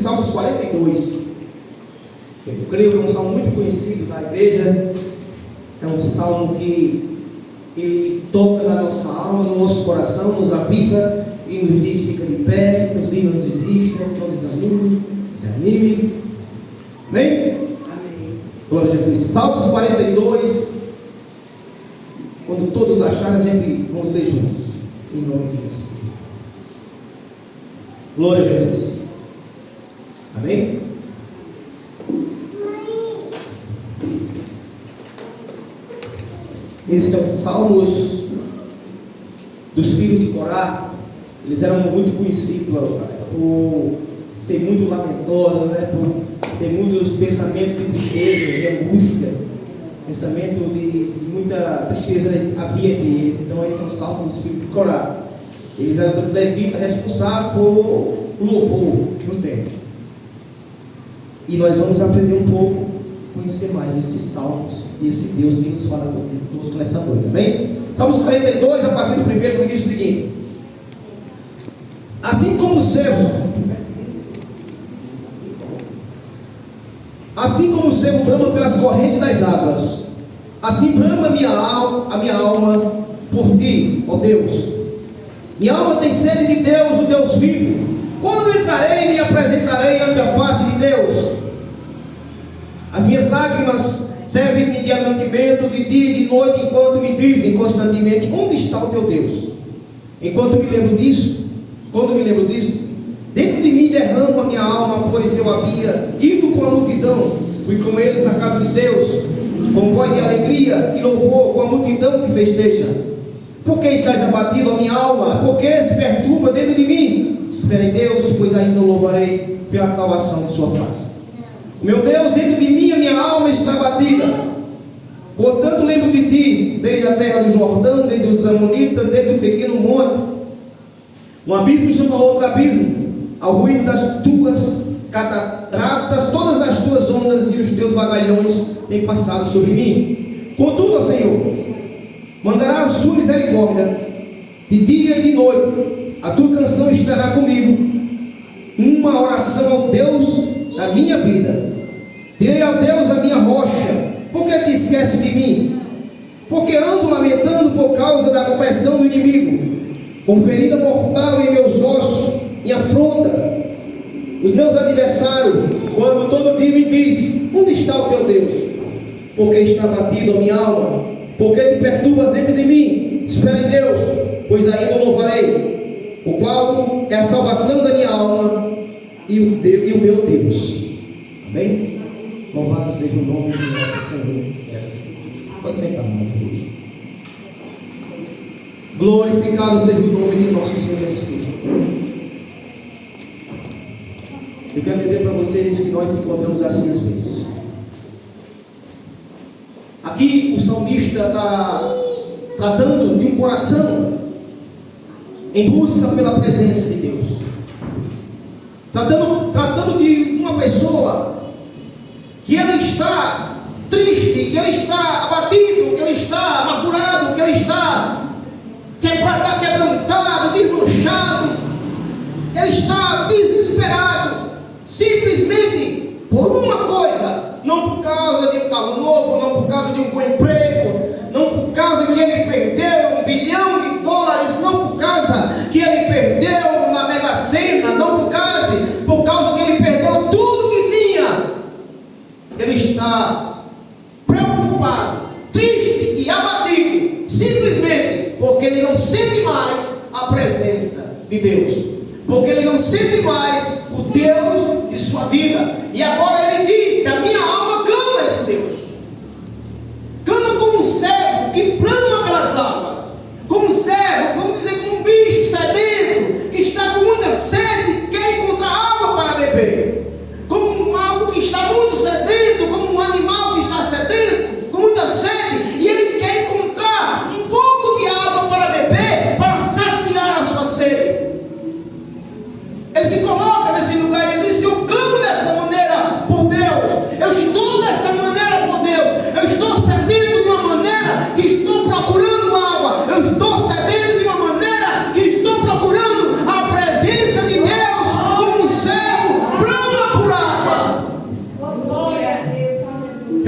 Salmos 42. Eu creio que é um salmo muito conhecido na igreja. É um salmo que ele toca na nossa alma, no nosso coração, nos aviva e nos diz: fica de pé, nos diz: não desista, não desanime. Amém? Amém. Glória a Jesus. Salmos 42. Quando todos acharem, a gente vamos ler juntos. Em nome de Jesus. Glória a Jesus. Amém? Esses são os salmos dos filhos de Corá. Eles eram muito conhecidos por ser muito lamentosos, né? Por ter muitos pensamentos de tristeza, de angústia, pensamento de muita tristeza havia entre eles. Então esse é um salmo dos filhos de Corá. Eles eram os levitas responsáveis por louvor no templo. E nós vamos aprender um pouco, conhecer mais esses salmos e esse Deus que nos fala conosco nessa noite, amém? Salmos 42, a partir do primeiro, que diz o seguinte: assim como o cervo brama pelas correntes das águas, assim brama a minha alma por ti, ó Deus. Minha alma tem sede de Deus, o Deus vivo. Quando entrarei e me apresentarei ante a face de Deus? As minhas lágrimas servem-me de mantimento de dia e de noite, enquanto me dizem constantemente: onde está o teu Deus? Enquanto me lembro disso, dentro de mim derramo a minha alma, pois eu havia ido com a multidão, fui com eles à casa de Deus, com voz de alegria e louvor, com a multidão que festeja. Por que estás abatido, a minha alma? Por que se perturba dentro de mim? Espera em Deus, pois ainda o louvarei pela salvação de sua face. Meu Deus, dentro de mim a minha alma está abatida. Portanto lembro de ti, desde a terra do Jordão, desde os amonitas, desde o pequeno monte. Um abismo chama outro abismo, ao ruído das tuas cataratas, todas as tuas ondas e os teus vagalhões têm passado sobre mim. Contudo, ó Senhor, mandará a sua misericórdia de dia e de noite, a tua canção estará comigo, uma oração ao Deus da minha vida. Direi ao Deus, a minha rocha: por que te esqueces de mim? Porque ando lamentando por causa da opressão do inimigo, com ferida mortal em meus ossos, me afronta os meus adversários, quando todo dia me diz: onde está o teu Deus? Porque está batido a minha alma, porque te perturbas dentro de mim. Espera em Deus, pois ainda o louvarei, o qual é a salvação da minha alma e o meu Deus. Amém? Louvado seja o nome do nosso Senhor Jesus Cristo. Pode sentar mais hoje. Glorificado seja o nome de nosso Senhor Jesus Cristo. Eu quero dizer para vocês que nós nos encontramos assim às vezes. Aqui o salmista está tratando de um coração em busca pela presença de Deus. Tratando de uma pessoa que ela está triste, que ela está abatido, que ela está amargurado, que ela está quebrantado, desmanchado, que ela está desesperado, simplesmente por uma coisa, não por causa de um carro novo, não por causa de um bom emprego, não por causa que ele perdeu $1 bilhão, não por causa que ele perdeu na Mega Sena, não por causa que ele perdeu tudo que tinha. Ele está preocupado, triste e abatido, simplesmente porque ele não sente mais a presença de Deus, porque ele não sente mais o Deus de sua vida. E agora ele diz: a minha alma clama a esse Deus, clama como um servo que brama pelas águas, como um servo, vamos dizer, como um bicho sedento, que está com muita sede, quer encontrar água para beber, como algo que está muito sedento, como um animal que está sedento, com muita sede, e ele quer encontrar um pouco de água para beber, para saciar a sua sede. Ele se coloca nesse lugar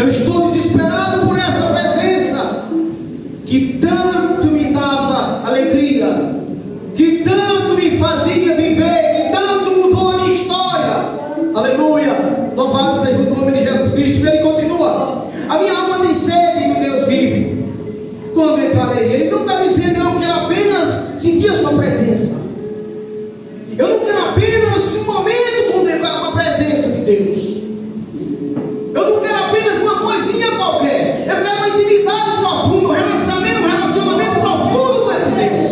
Eu estou desesperado por essa presença que tanto me dava alegria, que tanto me fazia viver, que tanto mudou a minha história. Aleluia! Louvado seja o nome de Jesus Cristo. Ele continua: a minha alma tem sede do Deus vivo. Quando entrarei, ele não está dizendo eu quero apenas sentir a sua presença. Eu não quero apenas um momento com a presença de Deus. Eu não quero apenas uma coisinha qualquer. Eu quero uma intimidade profunda, um relacionamento profundo com esse Deus.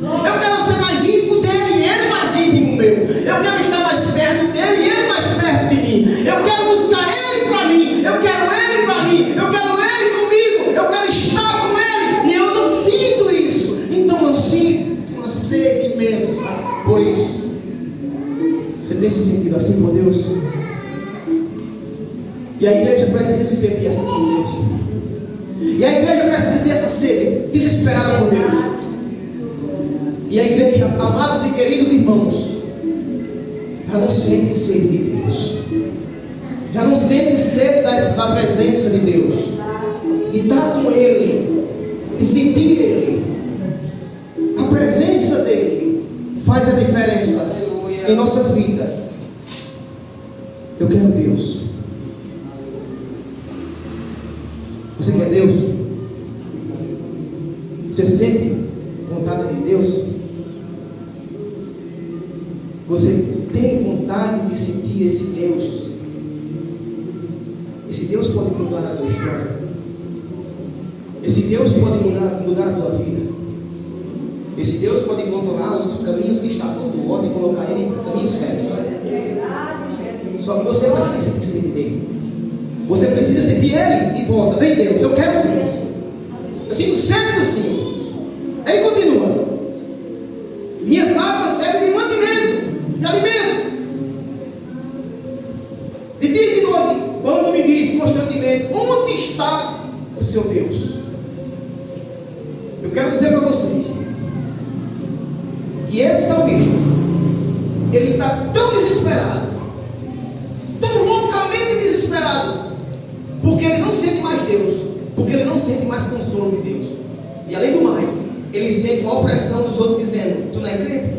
Eu quero ser mais íntimo dele e ele mais íntimo meu. Eu quero estar mais perto dele e ele mais perto de mim. Eu quero buscar ele para mim. Eu quero ele para mim. Eu quero ele comigo. Eu quero estar com ele. E eu não sinto isso. Então eu sinto uma sede imensa por isso. Você tem se sentido assim por Deus? E a igreja precisa se sentir assim por Deus. E a igreja precisa ter essa sede desesperada por Deus. E a igreja, amados e queridos irmãos, já não sente sede de Deus. Já não sente sede da presença de Deus. De estar com Ele. De sentir Ele. A presença dEle faz a diferença em nossas vidas. Eu quero Deus. Você quer Deus? Você sente vontade de Deus? Você tem vontade de sentir esse Deus? Esse Deus pode mudar a tua história. Esse Deus pode mudar a tua vida. Esse Deus pode controlar os caminhos que estão tortuosos e colocar Ele em caminhos retos. Só que você precisa sentir sede dele. Você precisa sentir Ele de volta. Vem Deus, eu quero o Senhor. Eu sinto sede do Senhor. Ele continua: minhas lágrimas servem de mantimento, de alimento. De dia e de noite, quando me diz constantemente: onde está o seu Deus? Eu quero dizer para vocês que esse salmista, ele está tão desesperado, tão loucamente desesperado, porque ele não sente mais Deus, porque ele não sente mais consolo de Deus. E além do mais, ele sente uma opressão dos outros dizendo: tu não é crente?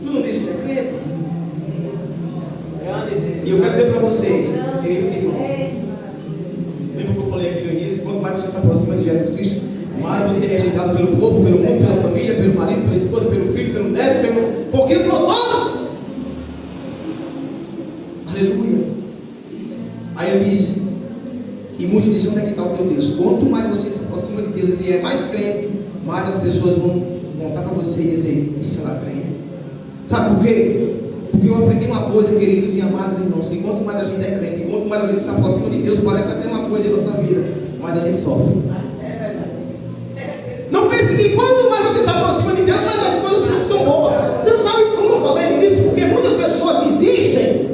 Tu não disse que é crente? E eu quero dizer para vocês, queridos irmãos, lembra que eu falei aqui no início? Quanto mais você se aproxima de Jesus Cristo, mais você é rejeitado pelo povo, pelo mundo, pela família, pelo marido, pela esposa, pelo filho, pelo neto, por todos. Aleluia. Aí ele disse, e muitos dizem: onde é que está o teu Deus? Quanto mais você se aproxima de Deus e é mais crente, mais as pessoas vão montar para você e dizer: isso é lá crente. Sabe por quê? Porque eu aprendi uma coisa, queridos e amados irmãos, que quanto mais a gente é crente, quanto mais a gente se aproxima de Deus, parece até uma coisa em nossa vida, mais a gente sofre. Não pense que quanto mais você se aproxima de Deus, mais as coisas são boas. Você sabe como eu falei nisso? Porque muitas pessoas desistem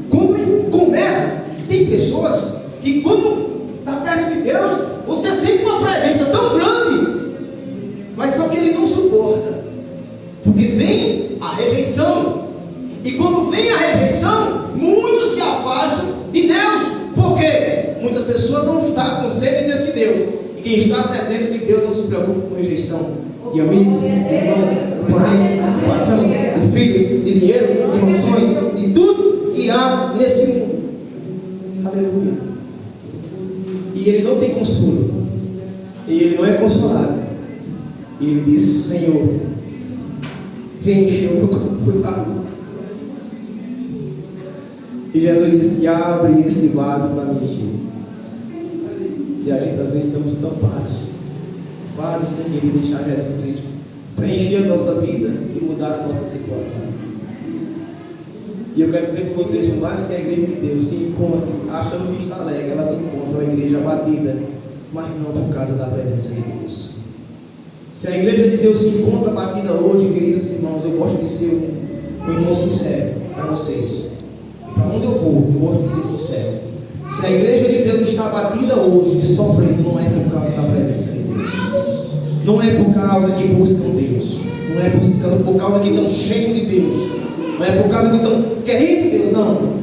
quando começa. Tem pessoas que quando está perto de Deus, você sente uma presença tão grande, mas só que ele não suporta, porque vem a rejeição. E quando vem a rejeição, muitos se afastam de Deus. Por quê? Muitas pessoas não estão com sede desse Deus. E quem está sedento de Deus não se preocupa com rejeição de amigo, de irmão, de parente, de patrão, de filhos, de dinheiro, de emoções, de tudo que há nesse mundo. Aleluia. E ele não tem consolo. E ele não é consolado. E ele disse: Senhor, vem encher o meu copo de água. E Jesus disse: abre esse vaso para me encher. E a gente às vezes estamos tão parados sem querer deixar Jesus Cristo preencher a nossa vida e mudar a nossa situação. E eu quero dizer para vocês, por mais que a igreja de Deus se encontre achando que está alegre, ela se encontra uma igreja abatida, mas não por causa da presença de Deus. Se a igreja de Deus se encontra abatida hoje, queridos irmãos, eu gosto de ser um irmão sincero para vocês. Para onde eu vou, eu gosto de ser sincero. Se a igreja de Deus está abatida hoje, sofrendo, não é por causa da presença de Deus. Não é por causa que buscam Deus. Não é por causa que estão cheios de Deus. Não é por causa que estão querendo Deus, não.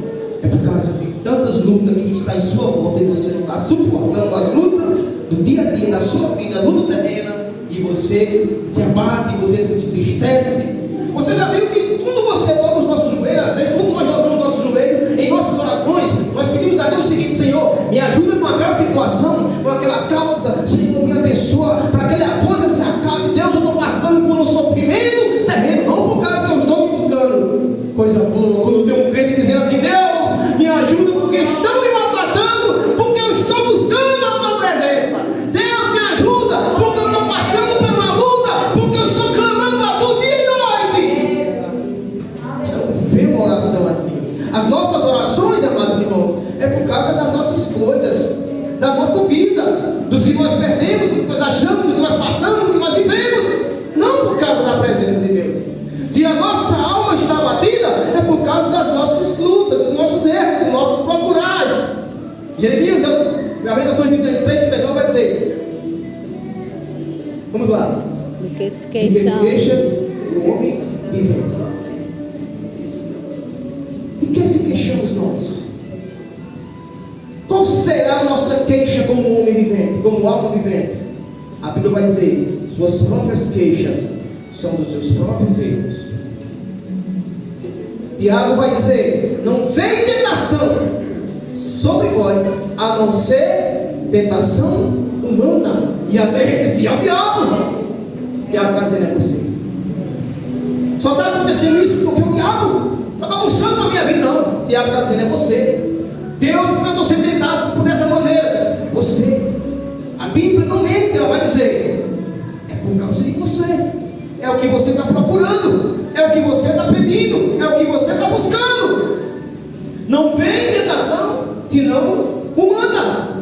É por causa de tantas lutas que está em sua volta e você não está suportando as lutas do dia a dia, da sua vida, a luta terrena, e você se abate, você se entristece. Você já viu que quando você dobra os nossos joelhos, às vezes, quando nós dobramos os nossos joelhos, em nossas orações, nós pedimos a Deus o seguinte: Senhor, me ajuda com aquela situação, com aquela causa, Senhor, me abençoa, para que aquela coisa se acabe. Deus, eu estou passando por um sofrimento terreno, não por causa que eu estou te buscando. Coisa boa, quando eu tenho um crente dizendo assim: Deus, me ajuda porque estão me maltratando, porque eu estou buscando a tua presença. Deus, me ajuda porque eu estou passando por uma luta, porque eu estou clamando a tu dia e noite. Você não vê uma oração assim. As nossas orações, amados irmãos, é por causa das nossas coisas, da nossa vida, dos que nós perdemos, dos que nós achamos, do que nós passamos, do que nós vivemos, não por causa da presença de Deus. Se a nossa alma está batida, é por causa das nossas lutas, dos nossos erros, dos nossos procurares. Jeremias, Lamentações 33, 39 vai dizer: vamos lá. Do que se Que se queixam. queixa o homem vivente. De que se queixamos nós? Qual será a nossa queixa como homem vivente, como alma vivente? A Bíblia vai dizer: suas próprias queixas são dos seus próprios erros. Tiago vai dizer: não vem tentação sobre vós, a não ser tentação humana. E até reconhecer ao diabo. Tiago está dizendo: é você. Só está acontecendo isso porque o diabo está bagunçando na minha vida. Não, Tiago está dizendo: é você. Deus, porque eu estou sendo tentado por dessa maneira. Você. A Bíblia não mente, ela vai dizer: é por causa de você. É o que você está procurando, é o que você está pedindo, é o que você está buscando. Não vem tentação, senão humana.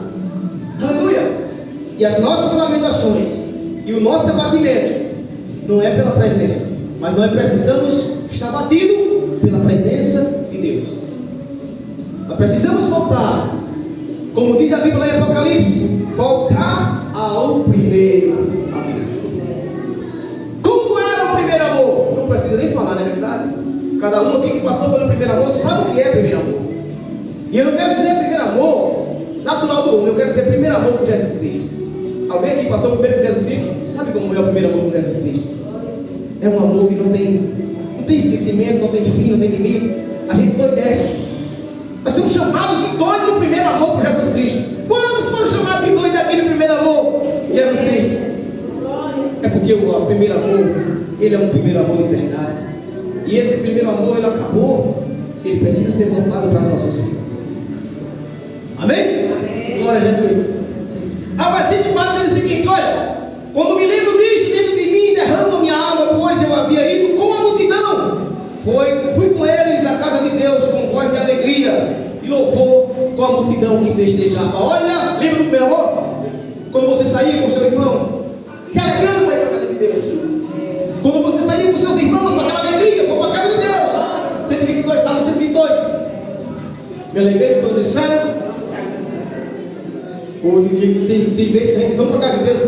Aleluia. E as nossas lamentações e o nosso abatimento não é pela presença, mas nós precisamos estar batidos pela presença de Deus. Nós precisamos voltar, como diz a Bíblia em Apocalipse, voltar ao primeiro amor. Como era o primeiro amor? Não precisa nem falar, não é verdade? Cada um aqui que passou pelo primeiro amor sabe o que é primeiro amor. E eu não quero dizer primeiro amor natural do homem, eu quero dizer primeiro amor com Jesus Cristo. Alguém aqui passou primeiro com Jesus Cristo? Sabe como é o primeiro amor com Jesus Cristo? É um amor que não tem esquecimento, não tem fim, não tem limite. A gente doidece. Nós somos chamados de doido no primeiro amor por Jesus Cristo. Quantos foram chamados de doido daquele primeiro amor? Jesus Cristo. É porque o primeiro amor, ele é um primeiro amor de verdade. E esse primeiro amor, ele acabou. Ele precisa ser voltado para as nossas vidas. Amém? Amém. Glória a Jesus. A versículo 4 diz o seguinte: olha, quando me lembro disto dentro de mim, derrama minha alma, pois eu havia ido com a multidão. Fui com eles à casa de Deus com voz de alegria e louvor, com a multidão que festejava. Olha, lembra do primeiro amor? Quando você saía com seu irmão, se alegrando para ir para a casa de Deus. Quando você saía com seus irmãos com aquela alegria, foi para a casa de Deus. 122, Salmo 122. Me alegrei quando eles saem. Hoje em dia tem vezes que a gente vamos para a casa de Deus,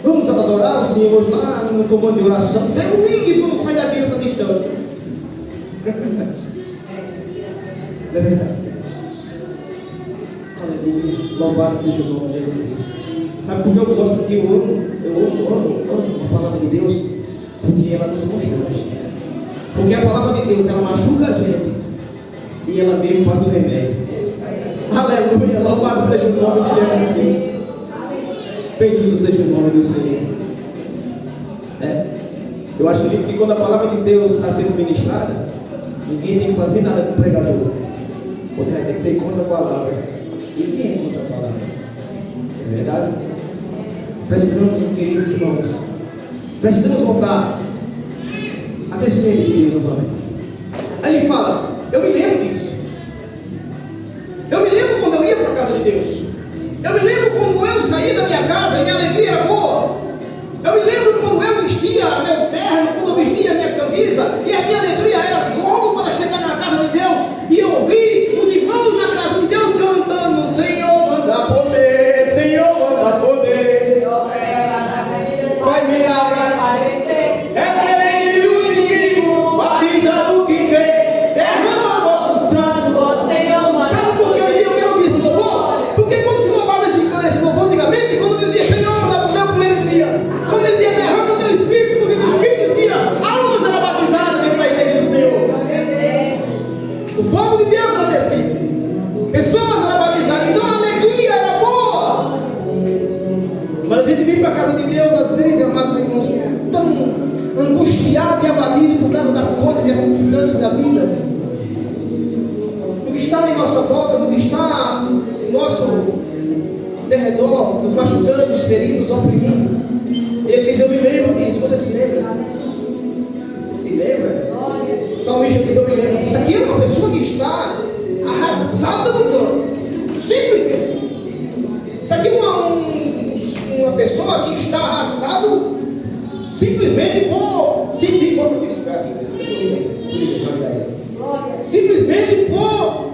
vamos adorar o Senhor lá no comando de oração. Tem um livro que não sai daqui nessa distância. É verdade. Aleluia. Louvado seja o nome de Jesus Cristo. Sabe por que eu gosto? Porque eu amo a palavra de Deus, porque ela nos constrange. Porque a palavra de Deus, ela machuca a gente e ela mesmo faz o remédio. Aleluia, louvado seja o nome de Jesus Cristo. Bendito seja o nome do Senhor. Eu acho que quando a palavra de Deus está sendo ministrada, ninguém tem que fazer nada com o pregador. Você vai ter que ser contra a palavra. E quem é contra a palavra? É verdade? Precisamos, queridos irmãos, precisamos voltar a descer de Deus novamente. Aí ele fala: eu me lembro disso. Eu me lembro quando eu ia para a casa de Deus. Eu me lembro quando eu saía da minha casa e minha alegria era boa. Eu me lembro quando eu vestia meu terno, quando eu vestia minha camisa, e a minha alegria era logo para chegar na casa de Deus e ouvir os irmãos na casa de Deus cantando: Senhor, manda poder, Senhor, manda poder. Vai milagre aparecer. É Ele o inimigo, batiza o que crê. É circunstâncias da vida, do que está em nossa volta, do que está em nosso derredor, nos machucando, nos ferindo, nos oprimindo. Ele diz: eu me lembro disso. Você se lembra? Você se lembra? O salmista diz: eu me lembro disso. Aqui é uma pessoa que está arrasada no campo, simplesmente. Isso aqui é uma pessoa que está arrasada simplesmente por sentir. Simplesmente por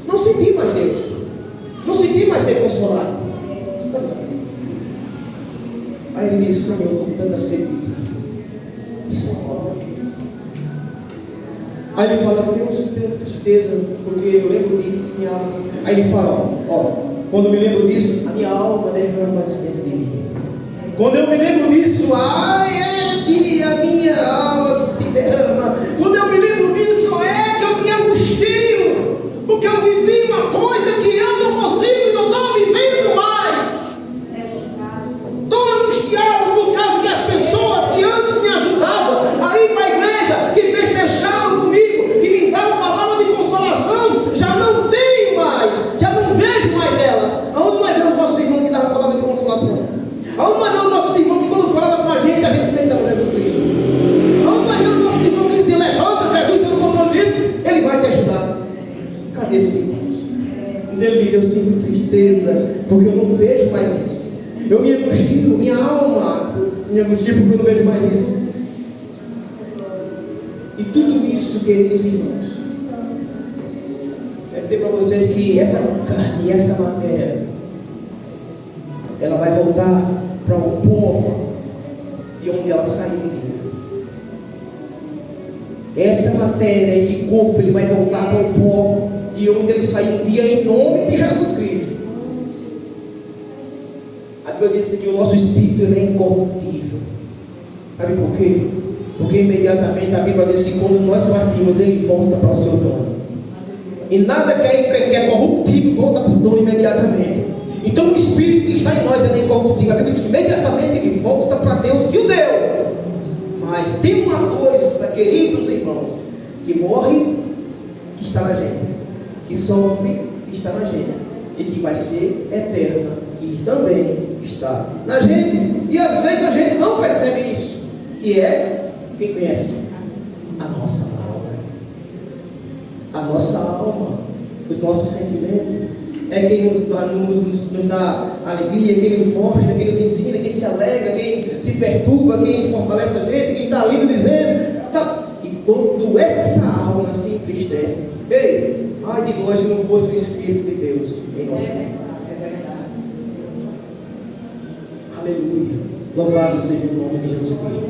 não sentir mais Deus, não sentir mais ser consolado. Aí ele diz: Senhor, eu estou com tanta sede de ti, me socorre. Aí ele fala: eu tenho tristeza, porque eu lembro disso, minha alma. Aí ele fala: ó, quando eu me lembro disso, a minha alma derrama dentro de mim. Quando eu me lembro disso, ai, é que a minha alma se derrama. Quando eu me lembro disso, é que eu me angustio, porque eu vivi uma coisa que eu não consigo e não estou vivendo mais. Estou angustiado por causa que as pessoas que antes me ajudavam a ir para a igreja, que festejavam comigo, que me davam palavra de consolação, já não tenho mais, já não vejo mais elas. Aonde nós vemos os nossos irmãos que davam palavra de consolação? Aonde nós vemos os nossos irmãos que quando falava com a gente aceitava Jesus Cristo? Aonde nós vemos os nossos irmãos que diziam: levanta, Jesus, eu não controle disso, Ele vai te ajudar. Cadê esses irmãos? Ele diz: eu sinto tristeza, porque eu não vejo mais isso. Eu me angustio, minha alma me angustia porque eu não vejo mais isso. E tudo isso, queridos irmãos, quero dizer para vocês que essa carne e essa matéria, ela vai voltar para o pó de onde ela saiu um dia. Essa matéria, esse corpo, ele vai voltar para o pó de onde ele saiu um dia, em nome de Jesus Cristo. A Bíblia diz que o nosso espírito, ele é incorruptível. Sabe por quê? Porque imediatamente a Bíblia diz que quando nós partimos, ele volta para o seu dono. E nada que é corruptível volta para o dono imediatamente. Então o espírito que está em nós, ele é incorruptível. A Bíblia diz que imediatamente ele volta para Deus que o deu. Mas tem uma coisa, queridos irmãos, que morre, que está na gente, que sofre, que está na gente, e que vai ser eterna, que também está na gente. E às vezes a gente não percebe isso, que é, quem conhece? A nossa alma. A nossa alma, os nossos sentimentos, é quem nos dá alegria, quem nos mostra, quem nos ensina, quem se alegra, quem se perturba, quem fortalece a gente, quem está ali dizendo. Tá. E quando essa alma se entristece, ei, ai de nós se não fosse o Espírito de Deus em nossa vida. Aleluia. Louvado seja o nome de Jesus Cristo.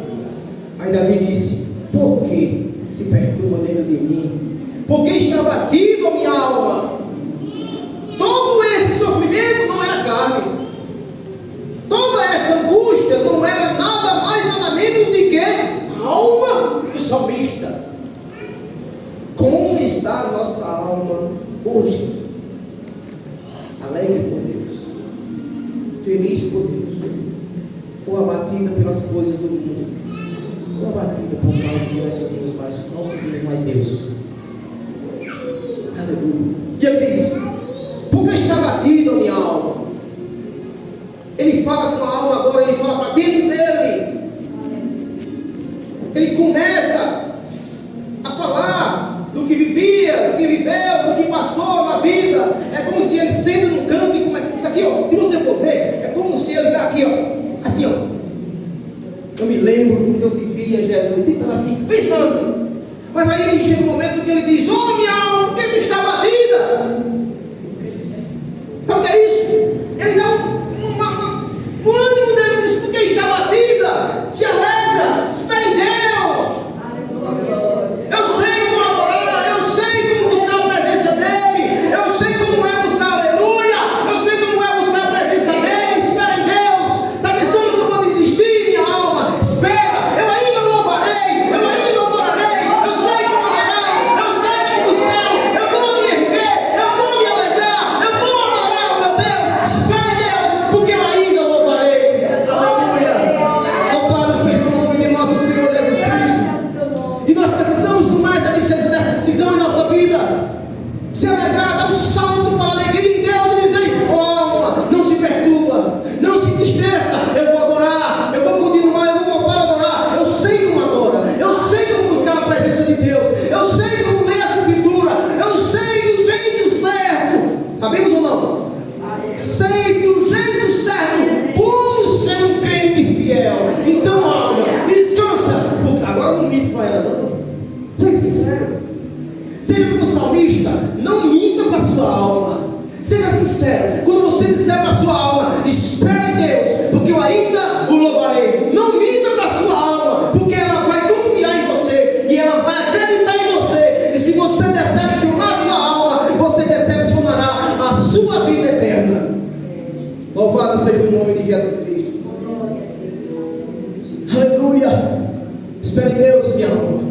Aí Davi disse: por que se perturba dentro de mim? Por que está batido a minha alma? Todo esse sofrimento não era carne. Toda essa angústia não era nada mais, nada menos do que a alma do salmista. Como está a nossa alma hoje? Alegre por Deus, feliz por Deus, ou abatida pelas coisas do mundo, ou abatida por causa de nós não sentimos mais Deus. Aleluia. E ele diz: porque está batido a minha alma. Ele fala com a alma agora, ele fala para dentro dele. Ele começa a falar do que vivia, do que viveu, do que passou na vida. É como se ele senta no canto e começa. Isso aqui, ó, se você for ver, é como se ele está aqui, ó, assim, ó. Eu me lembro quando eu vivia Jesus, e estava assim, pensando. Mas aí ele chega um momento que ele diz: oh, minha alma, por que está batida? Sabe o que é isso? Ele dá o ânimo dele, diz: porque está batida, se alegra, espera em Deus. Eu sei como adorar, eu sei como buscar a presença dele, eu sei como é buscar aleluia, eu sei como é buscar a presença dele. Espera em Deus. Está pensando que eu vou desistir, minha alma? Espera, eu ainda louvarei, eu ainda adorarei. sincero. Seja como salmista, não minta para a sua alma. Seja sincero. Quando você disser para a sua alma, espere em Deus, porque eu ainda o louvarei. Não minta para a sua alma, porque ela vai confiar em você e ela vai acreditar em você. E se você decepcionar a sua alma, você decepcionará a sua vida eterna. Louvado seja o nome de Jesus Cristo. Aleluia. Espere em Deus, minha alma.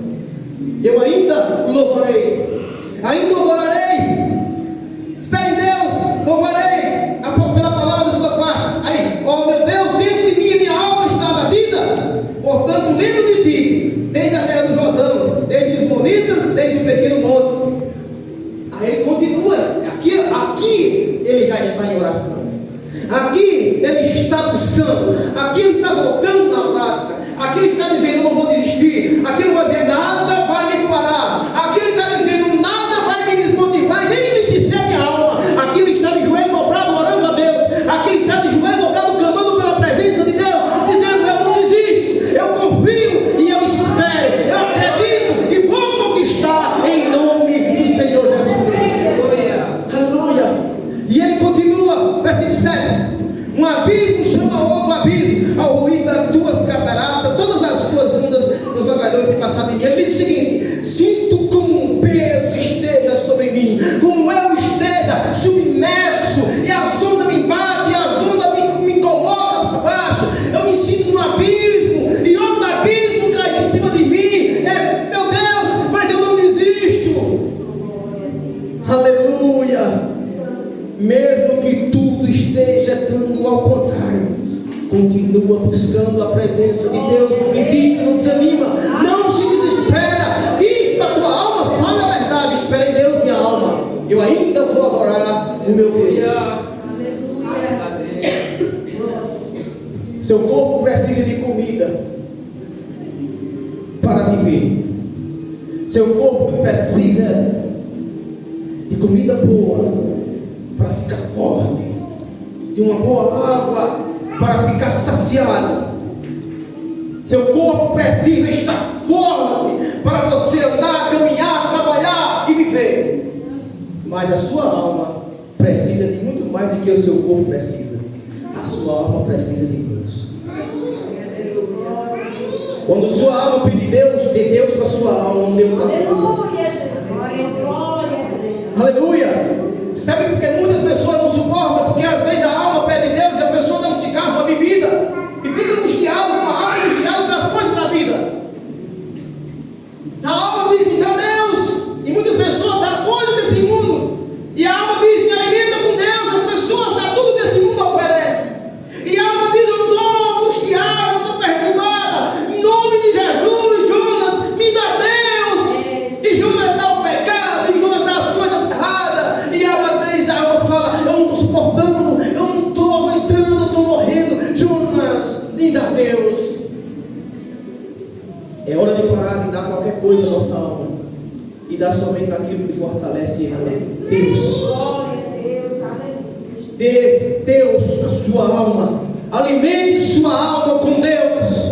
Eu ainda o louvarei, ainda o adorarei. Espere em Deus, louvarei pela palavra da sua face. Aí, ó meu Deus, dentro de mim minha alma está abatida. Portanto, lembro de ti, desde a terra do Jordão, desde os Monitas, desde o pequeno monte. Aí ele continua, aqui ele já está em oração. Aqui ele está buscando, aqui ele está voltando na prática. Aqui ele está dizendo, eu não vou desistir. Aqui ele vai dizer, nada vai me parar. Aqui ele está dizendo, nada vai me desmotivar, nem entristecer a minha alma. Aqui ele está de joelho dobrado, orando a Deus. Aqui ele está de joelho dobrado, clamando pela presença de Deus, dizendo, eu não desisto, eu confio e eu espero, eu acredito e vou conquistar em nome do Senhor Jesus Cristo. Aleluia. E ele continua, versículo 7. Um abismo chama outro abismo, ao ruir das tuas cataratas, todas as tuas ondas, dos vagalhões têm passado em mim. Ele diz o seguinte: sinto como um peso esteja sobre mim, como eu esteja submerso, e as ondas me batem, e as ondas me colocam para baixo. Eu me sinto num abismo, e outro abismo cai em cima de mim. Meu Deus, mas eu não desisto. Aleluia. Mesmo que tudo esteja dando ao contrário, continua buscando a presença de Deus. Não desista, não desanima, não se desespera. Diz para a tua alma, fala a verdade. Espera em Deus, minha alma, eu ainda vou adorar o meu Deus. Seu corpo precisa de comida para viver. Seu corpo precisa de comida boa para ficar forte, de uma boa água para ficar saciado. Seu corpo precisa estar forte para você andar, caminhar, trabalhar e viver. Mas a sua alma precisa de muito mais do que o seu corpo precisa. A sua alma precisa de Deus. Quando sua alma pedir Deus, dê Deus para a sua alma, não dê outra coisa. Aleluia. Sabe por que muitas pessoas não suportam? Porque às vezes a alma pede Deus e as pessoas dão um cigarro, uma bebida, e fica angustiado, com a alma angustiada pelas coisas da vida. A alma diz, me dá Deus, e muitas pessoas dão coisas desse mundo, e a alma diz, me alimenta com Deus. As pessoas dão tudo que esse mundo oferece, e a alma diz, eu estou angustiada, eu estou perturbada, em nome de Jesus, Jonas, me dá Deus. E Jonas dá o pecado, e Jonas dá as coisas erradas, e a alma fala, eu não estou suportando, eu não estou aguentando, eu estou morrendo. Jonas, me dá Deus. É hora de parar de dar qualquer coisa à nossa alma e dar somente aquilo que fortalece ela. Deus. Dê Deus a sua alma. Alimente sua alma com Deus.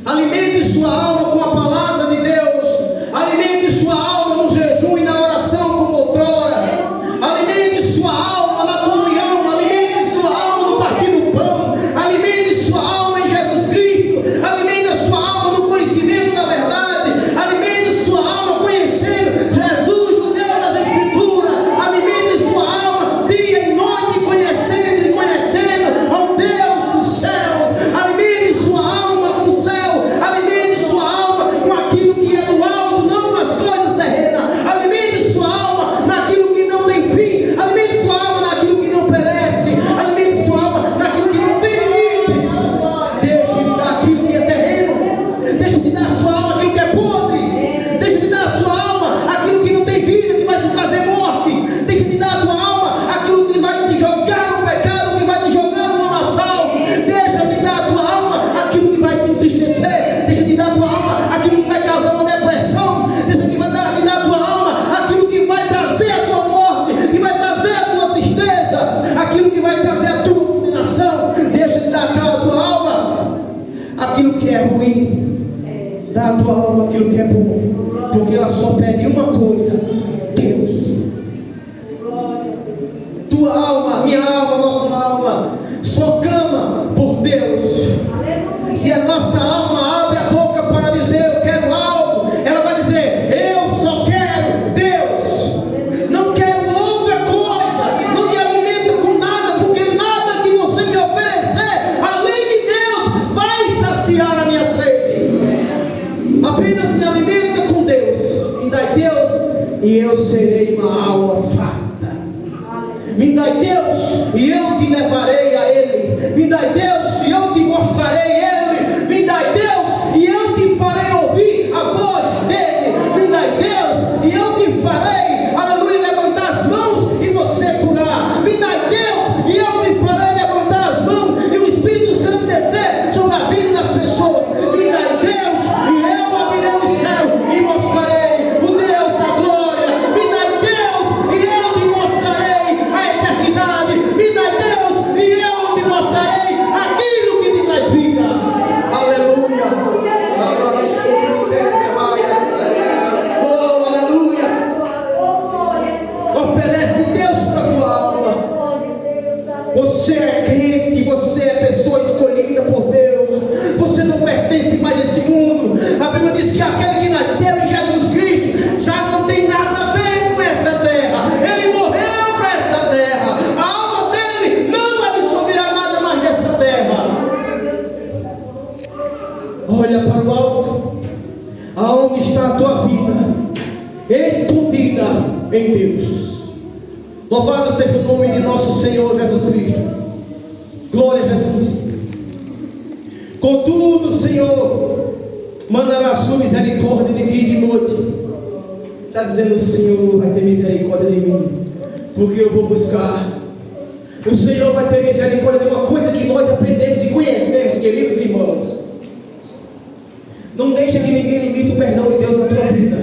Alimente sua alma com a palavra de Deus. Alimente sua alma no jejum e na oração como outrora. Alimente sua alma na comunhão. Alimente sua alma no partir do pão. Alimente sua alma em Jesus Cristo. Alimente a sua alma no conhecimento da verdade. Alimente sua alma conhecendo Jesus, o Deus das Escrituras. Alimente sua alma dia e noite conhecendo e conhecendo ao Deus dos céus. Alimente sua alma com o céu. Alimente sua alma com aquilo que é do alto, não com as coisas terrenas. de uma coisa: Deus. Tua alma, minha alma, nossa alma só clama por Deus. Se a nossa alma abre a boca para dizer eu quero algo, ela vai dizer eu só quero Deus, não quero outra coisa, não me alimento com nada, porque nada que você me oferecer além de Deus vai saciar a minha sede. Apenas me alimenta com Deus, me dai Deus e eu serei uma alma farta. Me dai Deus e eu te levarei a Ele. Me dai Deus e eu te mostrarei Ele. Me dai Deus e eu te farei ouvir a voz dEle. Me dai Deus e eu te farei, aleluia, levantar as mãos e você curar. Me dai Deus e eu te farei levantar as mãos e o Espírito Santo descer sobre a vida das pessoas. Me dai Deus e eu abrirei o céu e mostrarei o Deus da glória. Me dai Deus e eu te mostrarei a eternidade. Me dai Deus e eu te mostrarei aquilo que te traz vida. Aleluia. Oh, aleluia. Oferece Deus para a tua alma. Você é crente, você é pessoa escolhida por Deus. Você não pertence mais a esse mundo. A Bíblia diz que aquele que nasceu em Jesus Cristo já não tem nada a ver com essa terra. Ele morreu para essa terra. A alma dele não absorverá nada mais dessa terra. Olha para o alto, aonde está a tua vida, escondida em Deus. Louvado seja o nome de nosso Senhor Jesus Cristo. Glória a Jesus. Contudo, Senhor mandará a sua misericórdia de dia e de noite. Está dizendo: o Senhor vai ter misericórdia de mim, porque eu vou buscar. O Senhor vai ter misericórdia de uma coisa que nós aprendemos e conhecemos, queridos irmãos. Não deixa que ninguém limite o perdão de Deus na tua vida,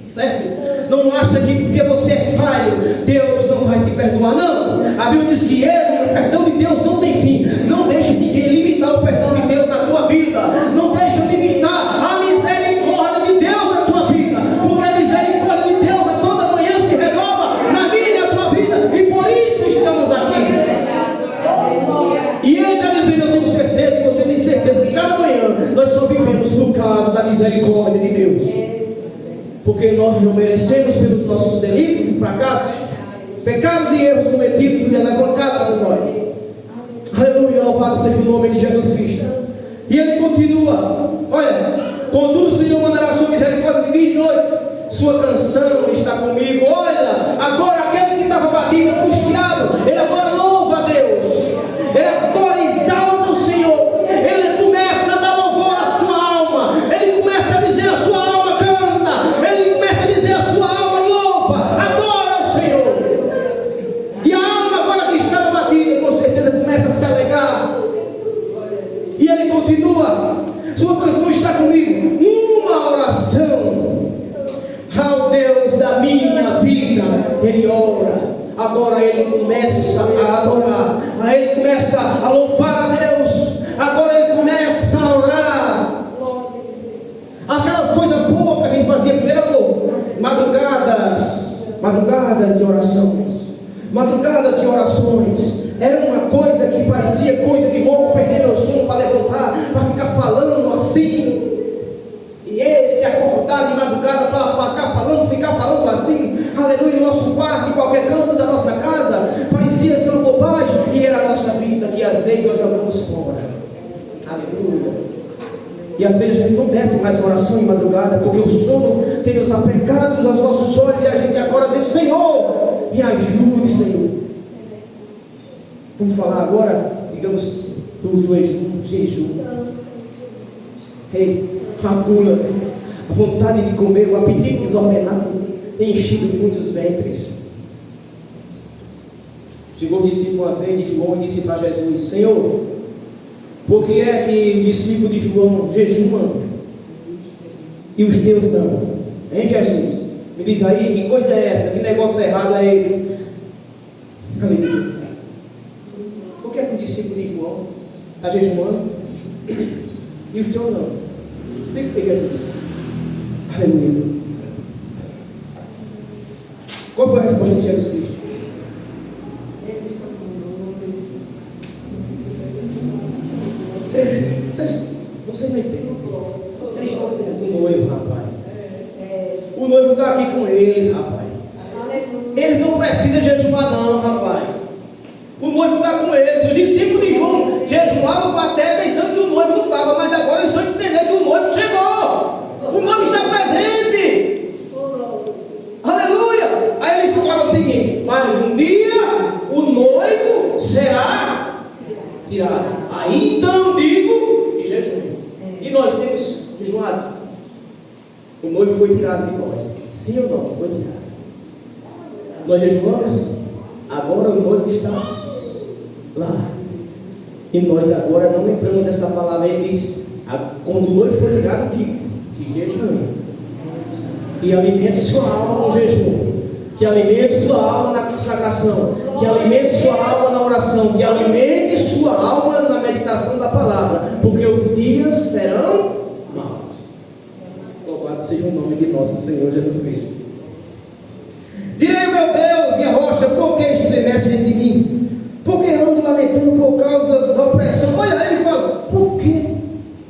certo? Não acha que porque você é falho, Deus não vai te perdoar. Não, a Bíblia diz que Ele, o perdão de Deus não tem fim. Não deixa ninguém limitar o perdão de Deus na tua vida. Não deixa limitar a misericórdia de Deus na tua vida, porque a misericórdia de Deus a toda manhã se renova na minha e na tua vida, e por isso estamos aqui. E Ele está dizendo: eu tenho certeza, e você tem certeza, que cada manhã nós só vivemos por causa da misericórdia de Deus, porque nós não merecemos pelos nossos delitos e fracassos, pecados e erros cometidos e levantados por nós. Aleluia, louvado seja o nome de Jesus Cristo. E ele continua: olha, contudo o Senhor mandará a sua misericórdia de dia e noite. Sua canção está comigo. Olha, agora aquele que estava batido, angustiado, ele agora louva a Deus. Ele agora exalta o Senhor. Ele começa a dar louvor à sua alma. Ele começa a dizer a sua alma canta. Ele começa a dizer a sua alma louva, adora o Senhor. E a alma agora que estava batida, com certeza começa a se alegrar. E ele continua: sua canção está comigo. Uma oração ao Deus da minha vida. Ele ora. Agora ele começa a adorar. Aí ele começa a louvar a Deus. Agora ele começa a orar. Aquelas coisas boas que a gente fazia primeiro, amor. Madrugadas de orações. Madrugadas de orações. Era uma coisa que parecia coisa de louco, perder meu sono para levantar, para ficar falando assim. E esse acordar de madrugada para ficar falando assim, aleluia, no nosso quarto, em qualquer canto da nossa casa, parecia ser uma bobagem, e era a nossa vida que às vezes nós jogamos fora. Aleluia. E às vezes a gente não desce mais a oração em madrugada, porque o sono tem nos aplicado aos nossos olhos, e a gente agora diz: Senhor, me ajude, Senhor. Vamos falar agora, digamos, do jejum. Ei, a gula, a vontade de comer, o apetite desordenado tem enchido muitos ventres. Chegou o discípulo uma vez de João e disse para Jesus: Senhor, por que é que o discípulo de João jejuma e os teus não? Hein, Jesus? Me diz aí, que coisa é essa? Que negócio errado é esse? Aleluia. Por que é que o discípulo de João está jejuando e os teus não? Explica para Jesus. Aleluia. Qual foi a resposta de Jesus Cristo? Vocês não entendem. Eles estão com o noivo, rapaz. O noivo está aqui com eles, rapaz. Eles não precisam jejuar, não, rapaz. O noivo está com eles. Os discípulos de João jejuavam até pensando que o noivo não estava, mas agora eles vão entender que o noivo chegou. O noivo está presente. Aleluia. Aí eles falam o seguinte: mas um dia o noivo será tirado. Aí então digo que jejum. E nós temos jejuado. O noivo foi tirado de nós. Sim ou não? Foi tirado. Nós jejuamos. Agora o noivo está lá. E nós agora não lembramos dessa palavra. Ele diz: quando o noivo foi tirado, digo que jejum. Que alimente sua alma com jejum. Que alimente sua alma na consagração. Que alimente sua alma na oração. Que alimente sua alma na meditação da palavra. Porque os dias serão maus. Louvado seja o nome de nosso Senhor Jesus Cristo. Direi, meu Deus, minha rocha, por que estremece dentro de mim? Por que ando lamentando por causa da opressão? Olha, ele fala: por quê?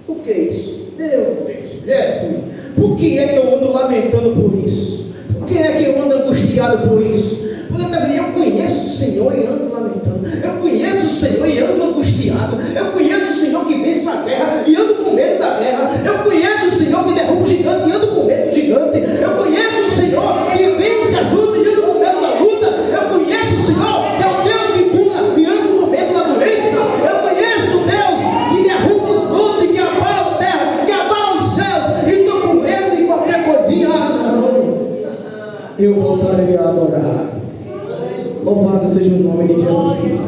O que é isso? Meu Deus, Jesus, por que é que eu ando lamentando por isso? Por que é que eu ando angustiado por isso? Porque ele está dizendo: eu conheço o Senhor e ando lamentando. Eu conheço o Senhor e ando angustiado. Eu conheço o Senhor que vence a guerra e ando com medo da guerra. Eu conheço o Senhor que derruba o gigante e ando com medo do gigante. Eu conheço o Senhor que vence as lutas e ando com medo da luta. Eu conheço o Senhor que é o Deus que cura e ando com medo da doença. Eu conheço o Deus que derruba os montes, que abala a terra, que abala os céus, e estou com medo de qualquer coisinha. Ah, não. Eu voltarei a adorar. Louvado seja o nome de Jesus Cristo.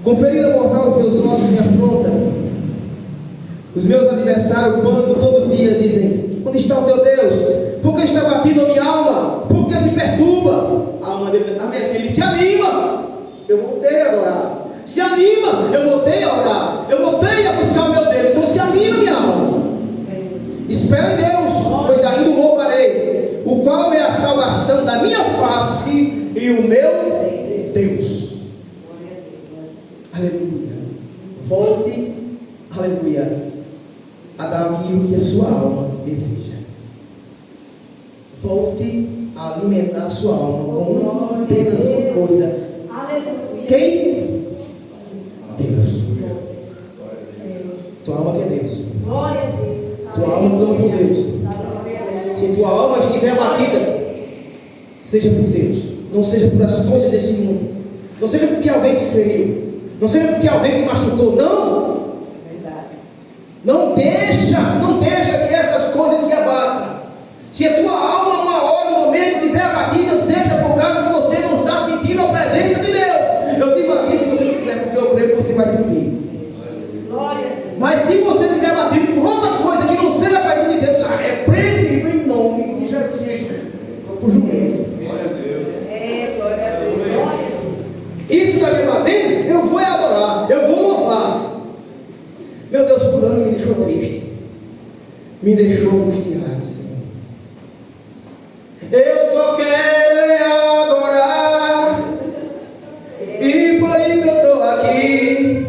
Com ferida mortal os meus ossos me afrontam. Os meus adversários quando todo dia dizem: onde está o teu Deus? Por que está batido a minha alma? Por que te perturba? A alma dele está assim, ele se anima. Eu voltei a adorar. Se anima, eu voltei a orar. Eu voltei a buscar o meu Deus. Então se anima, minha alma. Espera em Deus, pois ainda o louvarei, o qual é a salvação da minha face e o meu Deus. Aleluia. Volte, aleluia, a dar aquilo que a sua alma deseja. Volte a alimentar a sua alma com apenas uma coisa. Quem? Deus. Tua alma quer Deus. Tua alma clama por Deus. Se tua alma estiver abatida, seja por Deus. Não seja por as coisas desse mundo. Não seja porque alguém te feriu. Não seja porque alguém te machucou. Não. Não deixa que essas coisas se abatam. Se a tua alma, uma hora, um momento, estiver abatida, seja por causa que você não está sentindo a presença de Deus. Eu digo assim, se você não quiser, porque eu creio que você vai sentir. Mas se você estiver abatido por outra coisa que não seja a presença de Deus, repreende em nome de Jesus Cristo. Para o joelho. Isso está me batendo, eu vou adorar, eu vou louvar. Meu Deus, fulano me deixou triste, me deixou angustiado, Senhor. Eu só quero adorar, e por isso eu estou aqui.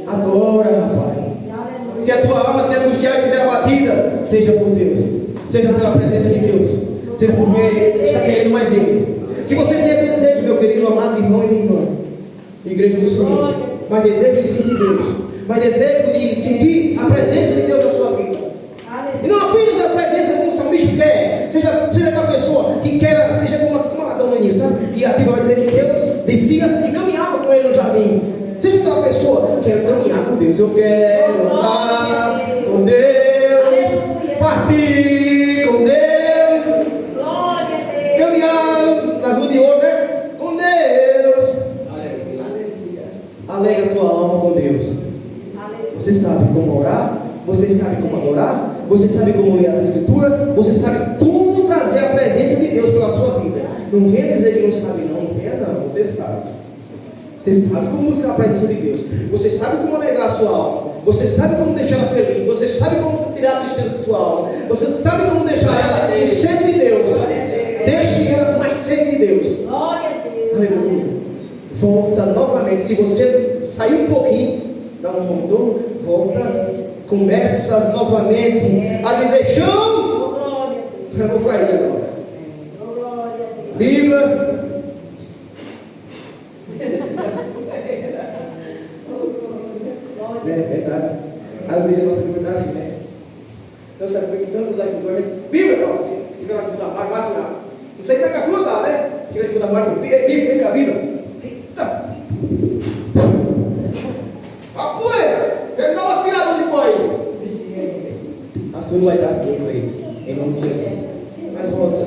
Adora, rapaz. Se a tua alma se angustiar e estiver abatida, seja por Deus, seja pela presença de Deus, seja porque está querendo mais Ele. Que você tenha desejo, meu querido amado irmão e minha irmã, igreja do Senhor, mas desejo de sentir Deus, mas desejo de sentir a presença de Deus na sua vida. E não apenas a presença como o salmista quer, seja aquela pessoa que quer, seja como Adão no início, sabe? E a Bíblia vai dizer que Deus descia e caminhava com ele no jardim. Seja aquela pessoa que quer caminhar com Deus, eu quero andar com Deus, partir com Deus, caminhar nas ruas de ouro, né? Com Deus. Alegra a tua alma com Deus. Você sabe como orar, você sabe como adorar, você sabe como ler as escrituras, você sabe como trazer a presença de Deus pela sua vida. Não venha dizer que não sabe, não venha não, você sabe. Você sabe como buscar a presença de Deus. Você sabe como alegrar a sua alma. Você sabe como deixar ela feliz. Você sabe como tirar a tristeza de sua alma. Você sabe como deixar ela com sede de Deus. Deixe ela com mais sede de Deus. Aleluia. Volta novamente. Se você sair um pouquinho, dá um retorno, volta. Começa novamente a dizer: chão! Eu vou para ele agora. Bíblia. É verdade. Às vezes a nossa Bíblia está assim, né? Então sabe por que tantos aqui Bíblia, não, se escreveu na segunda parte, vai assinar. Não sei como é que a sua está, né? Chega na segunda parte, Bíblia, vem cá, Bíblia. Eita! A poeira! Vem dar uma aspirador de pó aí. A sua não vai dar assim com ele, em nome de Jesus. Mas volta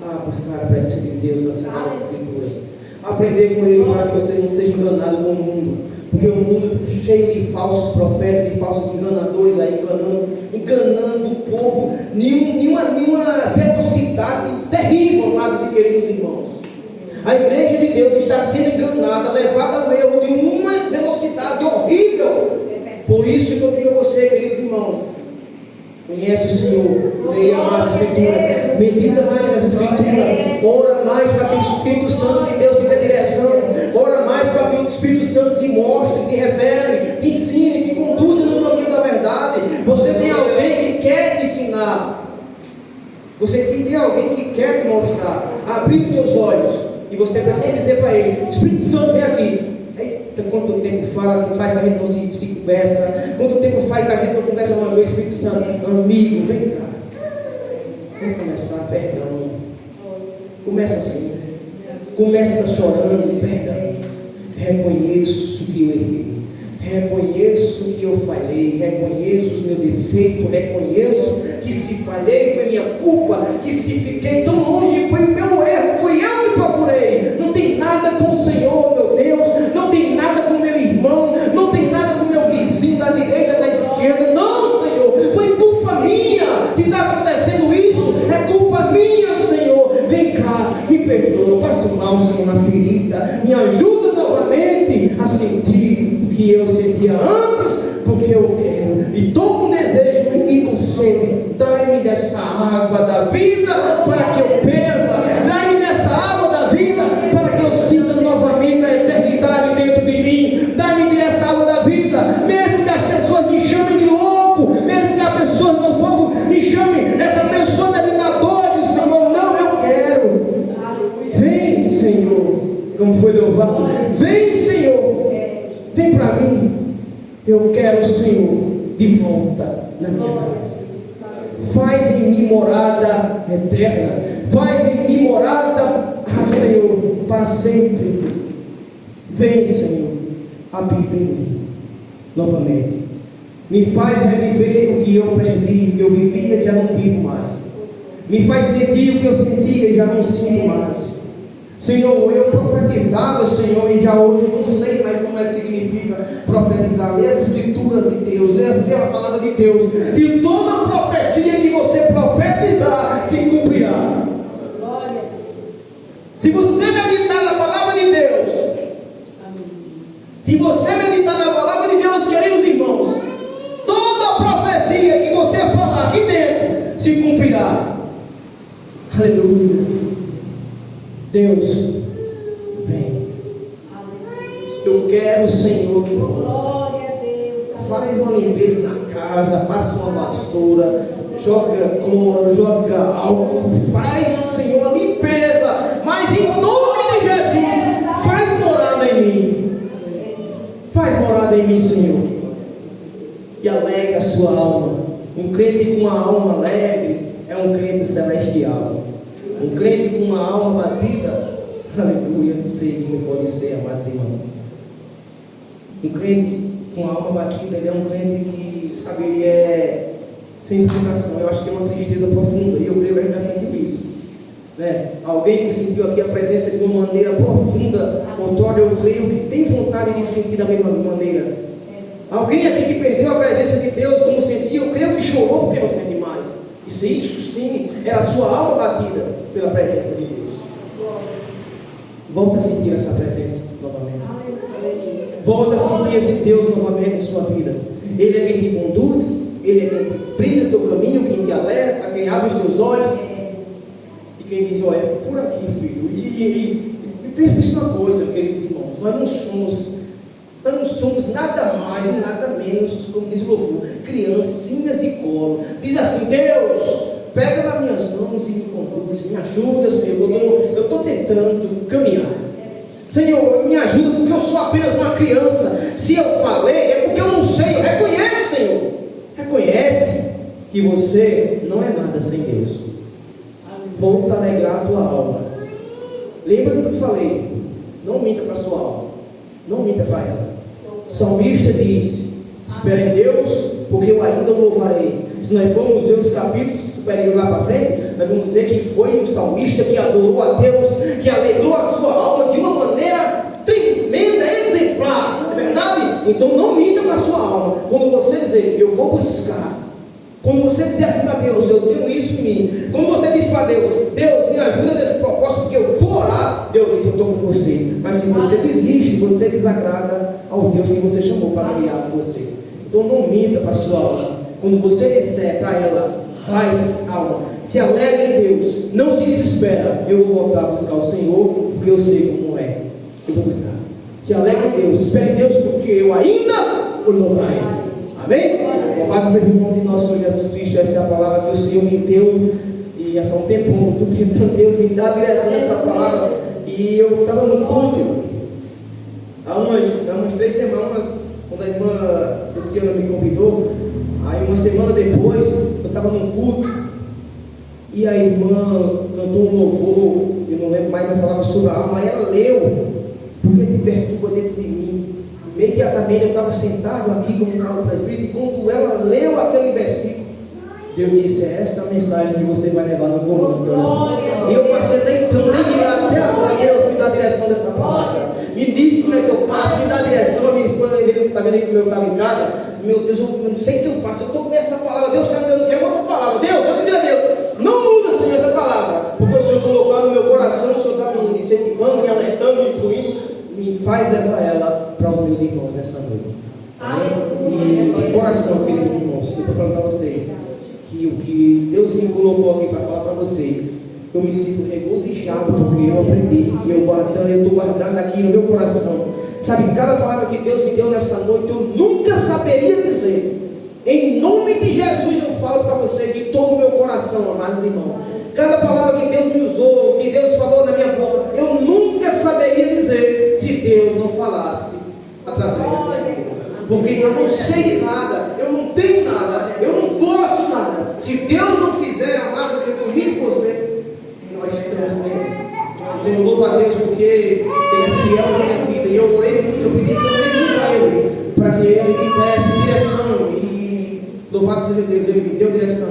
a buscar a presença de Deus nas Sagradas Escrituras. Aprender com ele para que você não seja enganado com o mundo. Porque o mundo está cheio de falsos profetas, de falsos enganadores aí, enganando o povo, nenhuma velocidade terrível, amados e queridos irmãos. A igreja de Deus está sendo enganada, levada ao erro de uma velocidade horrível. Por isso que eu digo a você, queridos irmãos, conhece o Senhor, leia mais a Escritura, medita mais nas Escrituras, ora mais para que o Espírito Santo de Deus te dê direção, ora mais para que o Espírito Santo te mostre, te revele, te ensine, te conduza no caminho da verdade. Você tem alguém que quer te ensinar, você tem alguém que quer te mostrar, abrir os teus olhos, e você precisa dizer para ele: Espírito Santo, vem aqui. Eita, quanto tempo faz que a gente não se conversa, quanto tempo faz que a gente não conversa uma vez. Espírito Santo, amigo, vem cá, vamos começar, perdão. Começa assim, começa chorando, perdão. Reconheço que eu errei, reconheço que eu falhei, reconheço os meus defeitos, reconheço que se falhei foi minha culpa, que se fiquei tão longe foi o meu erro, foi eu que procurei. Não tem nada com o Senhor, meu Deus, não tem nada com meu irmão, não tem nada com meu vizinho da direita, da esquerda. Não, Senhor, foi culpa minha. Se está acontecendo isso, é culpa minha, Senhor. Vem cá, me perdoa, passa o mal, Senhor, na ferida, me ajuda novamente a sentir o que eu sentia antes, porque eu quero e estou com desejo e com sede. Dai-me dessa água da vida para que eu beba, dai-me dessa água da vida para que eu sinta novamente a eternidade dentro de mim. Dai-me dessa água da vida, mesmo que as pessoas me chamem de louco, mesmo que a pessoa, meu povo, me chame, essa pessoa deve estar doida, Senhor. Não, eu quero. Vem, Senhor, como foi louvado. Vem, Senhor, vem para mim. Eu quero o Senhor de volta na minha casa. Faz em mim morada eterna. Faz em mim morada, Senhor, para sempre. Vem, Senhor, habita em mim novamente. Me faz reviver o que eu perdi, o que eu vivia, já não vivo mais. Me faz sentir o que eu sentia e já não sinto mais. Senhor, eu profetizava, Senhor, e já hoje não sei mais como é que significa profetizar. Lê as Escrituras de Deus, lê a palavra de Deus, e toda profecia que você profetizar se cumprirá. Se você meditar na palavra de Deus, se você meditar na palavra de Deus, queridos irmãos, toda profecia que você falar aqui dentro se cumprirá. Aleluia. Deus, vem. Eu quero o Senhor de volta. Faz uma limpeza na casa, passa uma vassoura, joga cloro, joga álcool, faz, Senhor, a limpeza. Mas em nome de Jesus, faz morada em mim. Faz morada em mim, Senhor. E alegra a sua alma. Um crente com uma alma alegre é um crente celestial. Um crente com uma alma batida, aleluia, não sei quem pode ser, amados irmãos. Um crente com a alma batida, ele é um crente que, sabe, ele é sem explicação. Eu acho que é uma tristeza profunda, e eu creio que a gente já sentiu isso, né? Alguém que sentiu aqui a presença de uma maneira profunda, outrora eu creio que tem vontade de sentir da mesma maneira. Alguém aqui que perdeu a presença de Deus como sentia, eu creio que chorou porque não sente mais. Isso sim, era a sua alma batida pela presença de Deus. Volta a sentir essa presença novamente. Volta a sentir esse Deus novamente em sua vida. Ele é quem te conduz, Ele é quem te brilha o teu caminho, quem te alerta, quem abre os teus olhos, e quem diz, olha, por aqui, filho. E pense uma coisa, queridos irmãos, nós não somos nada mais e nada menos, como diz o louvor, criancinhas de colo. Diz assim, Deus, pega nas minhas mãos e me conduz, me ajuda, Senhor, eu estou tentando caminhar. Senhor, me ajuda, porque eu sou apenas uma criança. Se eu falei, é porque eu não sei. Reconhece, Senhor, reconhece que você não é nada sem Deus. Volta a alegrar a tua alma. Lembra do que eu falei? Não minta para a sua alma, não minta para ela. O salmista diz, espera em Deus, porque eu ainda o louvarei. Se nós formos ver os capítulos superiores lá para frente, nós vamos ver que foi o salmista que adorou a Deus, que alegrou a sua alma de uma maneira tremenda, exemplar, não é verdade? Então não minta para a sua alma. Quando você dizer, eu vou buscar, quando você dizer assim para Deus, eu tenho isso em mim, quando você diz para Deus, Deus me ajuda nesse propósito, porque eu vou orar, Deus diz, eu estou com você. Mas se você desiste, você desagrada ao Deus que você chamou para guiar você. Então não minta para a sua alma. Quando você disser para ela, faz alma, se alegre em Deus, não se desespera, eu vou voltar a buscar o Senhor, porque eu sei como é, eu vou buscar. Se alegre em Deus, espere em Deus, porque eu ainda o louvarei. Amém? Louvado seja o nome de nosso Senhor Jesus Cristo. Essa é a palavra que o Senhor me deu, e há um tempo eu estou tentando, Deus me dá a direção nessa palavra. E eu estava no culto há umas 3 semanas, quando a irmã Luciana me convidou. Aí uma semana depois, eu estava num culto, e a irmã cantou um louvor, eu não lembro mais, mas falava sobre a alma, e ela leu, porque te perturba dentro de mim. Imediatamente eu estava sentado aqui como estava o presbítero, e quando ela leu aquele versículo, Deus disse, é esta a mensagem que você vai levar no comando de oração. E eu passei então, desde lá até agora, Deus me dá a direção dessa palavra. Me diz como é que eu faço, me dá a direção. A minha esposa está vendo que eu estava em casa. Meu Deus, eu não sei o que eu faço. Eu estou com essa palavra. Deus está me dando, quer outra palavra. Deus, eu dizer a Deus, não muda, Senhor, essa palavra. Porque o Senhor colocou no meu coração, o Senhor está me incentivando, me alertando, me instruindo. Me faz levar ela para os meus irmãos nessa noite. E coração, queridos irmãos, eu estou falando para vocês que o que Deus me colocou aqui para falar para vocês, eu me sinto regozijado, porque eu aprendi e eu estou guardando aqui no meu coração. Sabe, cada palavra que Deus me deu nessa noite, eu nunca saberia dizer. Em nome de Jesus eu falo para você de todo o meu coração, amados irmãos. Cada palavra que Deus me usou, que Deus falou na minha boca, eu nunca saberia dizer se Deus não falasse através da minha vida. Porque eu não sei de nada, eu não tenho nada, eu não posso nada. Se Deus não fizer, amado, comigo e você, nós estamos bem. Então eu louvo a Deus porque Ele é fiel na minha vida. E eu orei muito, eu pedi também muito a Ele, para que Ele me desse direção. E louvado seja Deus, Ele me deu direção.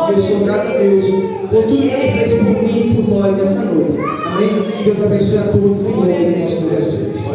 E eu sou grato a Deus por tudo que Ele fez por mim e por nós nessa noite. Amém? Que Deus abençoe a todos em nome de nosso Senhor Jesus Cristo.